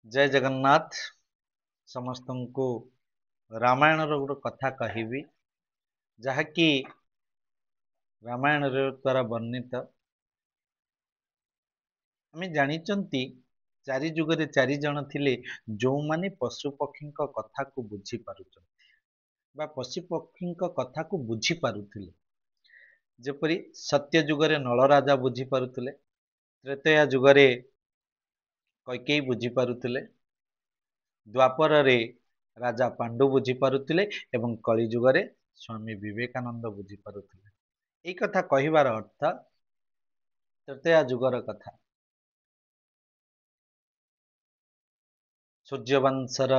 जय जगन्नाथ समस्त को रामायण गोटे कथा कहबी जहाँकि रामायण द्वारा वर्णित आम जानी चारि जुगरे चारि जन थिले जो माने पशु पक्षी कथा को बुझी पारुचंती बा पशु पक्षी कथा को बुझी पारुथिले जेपरि सत्य जुगरे नल राजा बुझी पारुथिले त्रेतया जुगरे कैकेयी बुझी पारुथिले द्वापर रे राजा पांडु बुझी पारुथिले एवं कली जुगरे स्वामी विवेकानंद बुझी पारुथिले। एई कथा कहिबार अर्थ तृतीया जुगर कथा सूर्यवंशर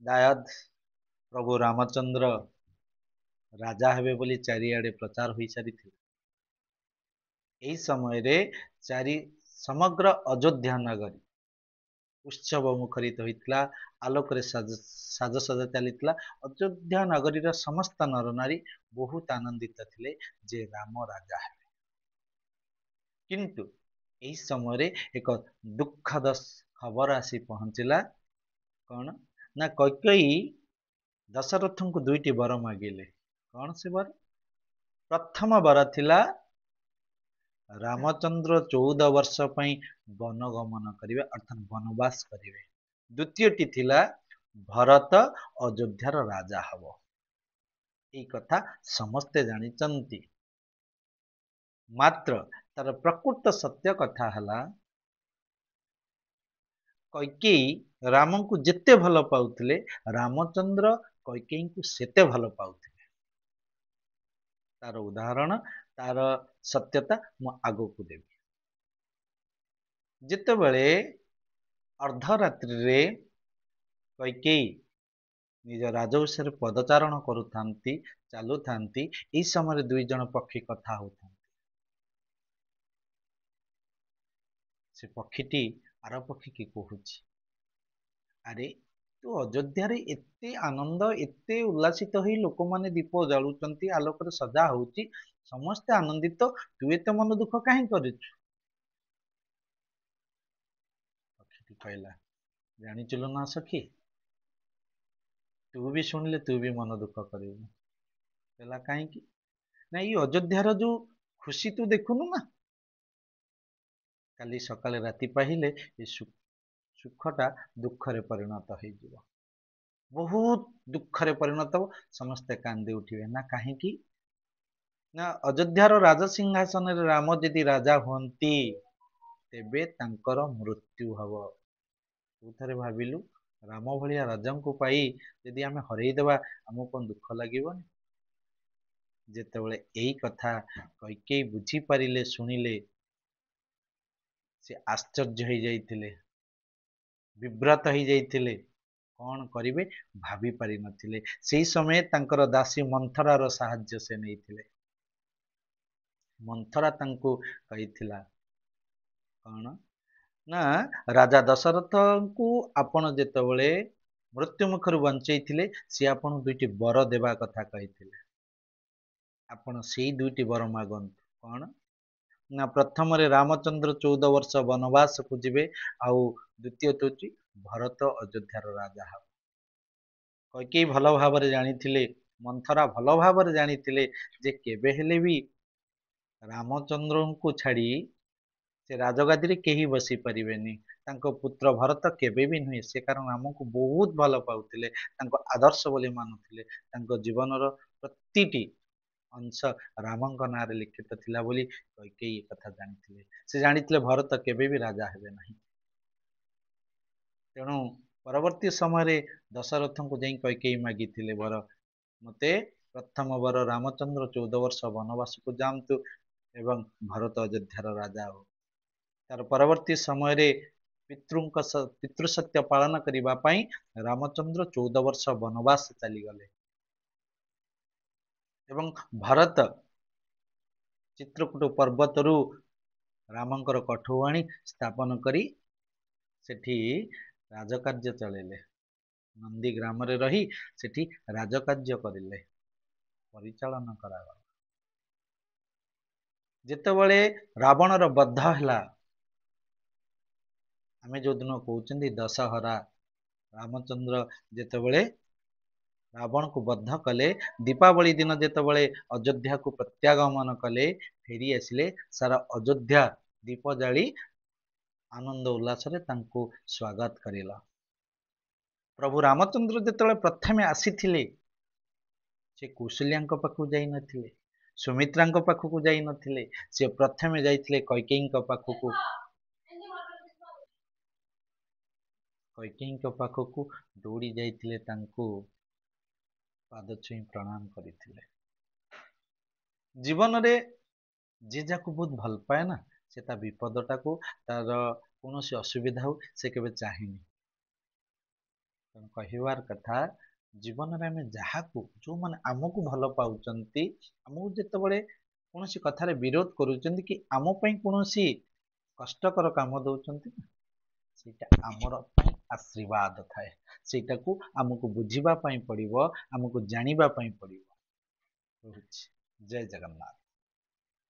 दायद प्रभु रामचंद्र राजा हेबे बोली चारिआडे प्रचार होई सारिथिले। एई समय रे चारि समग्र अयोध्या नगरी उत्सव मुखरित होइतला आलोक रे साजसजा चलीतला। अयोध्या नगरीर समस्त नर नारी बहुत आनंदित थिले जे राम राजा हेबे। किंतु एई समय रे एक दुखद खबर आसी पहुंचला कौन ना कैकेयी दशरथ को दुईटी वर मागिले। कौन से वर? प्रथम वर थिला रामचंद्र 14 वर्ष पई वन गमन करिवे अर्थात वनवास करिवे। द्वितीयटी थिला भरत अयोध्यार राजा हब। एई कथा समस्ते जानिचंती मात्र तार प्रकृत सत्य कथा हला कैकेयी राम को जेते भल पाउथिले रामचंद्र कैकेयी को सेते भल पाउथिले। तार उदाहरण तार सत्यता मु आगो को देबी। जेतेबेले अर्धरात्रि रे कैकेयी निज राजवंश पदचारण करुथांती चालुथांती एई समय दुई जन पक्षी कथा होता से पक्षीटी आर पक्षी की कहूची अरे तू अयोध्या रे एते आनंद एते उल्लासित होई लोक माने दीप जलुचंती आलोक रे सजा होउची समस्ते आनंदित तू एते मन दुख काहे करिछु? पक्षीटी कहला जानिचुलो ना सखी तू भी सुनले तू भी मन दुख करिबु। कहला काहे की ना ई अयोध्यार जो खुशी तू देखुनु ना काली सकाळे राति पाहिले ए सुखटा दुखरे परिणत होइजिव। बहुत दुखरे परिणत हो समस्ते कांदी उठिबे ना काहे की ना अयोध्यार राजसिंहासन रे राम यदि राजा हुअंती तेबे तांकर मृत्यु हब। तू थरे भाबिलु राम भलिया राजांको पाई यदि आमे हरेई देबा हमको कोन दुख लागिबनी? जेतेबेले एई कथा कैकेयी बुझी पारिले सुनिले से आश्चर्य हो जाइथिले विव्रत हो जाइथिले कौन करिवे भाभी पारि नथिले। सेई समय तांकर दासी मंथरार साहाय्य से नैथिले। मंथरा तांको कहिथिला कौन ना राजा दशरथ को आपण जेतेबेले मृत्यु मुखर बंचैथिले से आपण दुईटी वर देवा कथा कहिथिले। आपण सेई दुईटी वर मागंतु कौन ना प्रथम रे रामचंद्र 14 वर्ष वनवास को जिवे आउ द्वितीय होची भरत अयोध्यार राजा हब। कैकेयी भल भाବରେ जानिथिले मंथरा भल भाବରେ जानिथिले जे केबे हेले भी रामचंद्र को छाड़ी से राजगादी रे केही बसी परिबेनी। तांको पुत्र भरत केबे भी नुहे से कारण राम को बहुत भल पाउथिले तांको आदर्श बोली मानुथिले। तांको जीवनर प्रतिटी अंश रामଙ୍କ नारे लिखित थिला बोली कैकेयी कथा जानिथिले। से जानिथिले भरत केबे भी राजा हेबे नाही। तेणु परवर्ती समय रे दशरथ को जाई कैकेयी मागिथिले वर मते प्रथम वर रामचंद्र 14 वर्ष वनवास को जामतु एवं भरत अयोध्यार राजा हो। तार परवर्ती समय रे पितृ सत्य पालन करिबा पई रामचंद्र 14 वर्ष वनवास चली गले एवं भरत चित्रकूट पर्वतरू रामंकर कठौ आनी स्थापन करी सेठी राजकार्य चलेले। नंदी ग्राम रे रही सेठी राजकार्य करिले परिचालन करागला। जेतेबेले रावणर बद्ध हला ଆମେ ଯୋଉଦିନ କହୁଛନ୍ତି ଦଶହରା, ରାମଚନ୍ଦ୍ର ଯେତେବେଳେ ରାବଣକୁ ବଦ୍ଧ କଲେ, ଦୀପାବଳି ଦିନ ଯେତେବେଳେ ଅଯୋଧ୍ୟାକୁ ପ୍ରତ୍ୟାଗମନ କଲେ, ଫେରି ଆସିଲେ, ସାରା ଅଯୋଧ୍ୟା ଦୀପ ଜାଳି ଆନନ୍ଦ ଉଲ୍ଲାସରେ ତାଙ୍କୁ ସ୍ୱାଗତ କରିଲା। ପ୍ରଭୁ ରାମଚନ୍ଦ୍ର ଯେତେବେଳେ ପ୍ରଥମେ ଆସିଥିଲେ, ସେ କୌଶଲ୍ୟାଙ୍କ ପାଖକୁ ଯାଇନଥିଲେ, ସୁମିତ୍ରାଙ୍କ ପାଖକୁ ଯାଇନଥିଲେ, ସେ ପ୍ରଥମେ ଯାଇଥିଲେ କୈକେୟୀଙ୍କ ପାଖକୁ। କୈକେୟୀଙ୍କ ପାଖକୁ ଦୌଡ଼ି ଯାଇଥିଲେ, ତାଙ୍କୁ ପାଦ ଛୁଇଁ ପ୍ରଣାମ କରିଥିଲେ। ଜୀବନରେ ଯେ ଯାହାକୁ ବହୁତ ଭଲ ପାଏ ନା, ସେ ତା ବିପଦଟାକୁ, ତାର କୌଣସି ଅସୁବିଧା ହଉ, ସେ କେବେ ଚାହେଁନି। ତେଣୁ କହିବାର କଥା, ଜୀବନରେ ଆମେ ଯାହାକୁ, ଯୋଉମାନେ ଆମକୁ ଭଲ ପାଉଛନ୍ତି, ଆମକୁ ଯେତେବେଳେ କୌଣସି କଥାରେ ବିରୋଧ କରୁଛନ୍ତି କି ଆମ ପାଇଁ କୌଣସି କଷ୍ଟକର କାମ ଦଉଛନ୍ତି, ସେଇଟା ଆମର ପାଇଁ ଆଶୀର୍ବାଦ ଥାଏ। ସେଇଟାକୁ ଆମକୁ ବୁଝିବା ପାଇଁ ପଡ଼ିବ, ଆମକୁ ଜାଣିବା ପାଇଁ ପଡ଼ିବ। ରହୁଛି। ଜୟ ଜଗନ୍ନାଥ।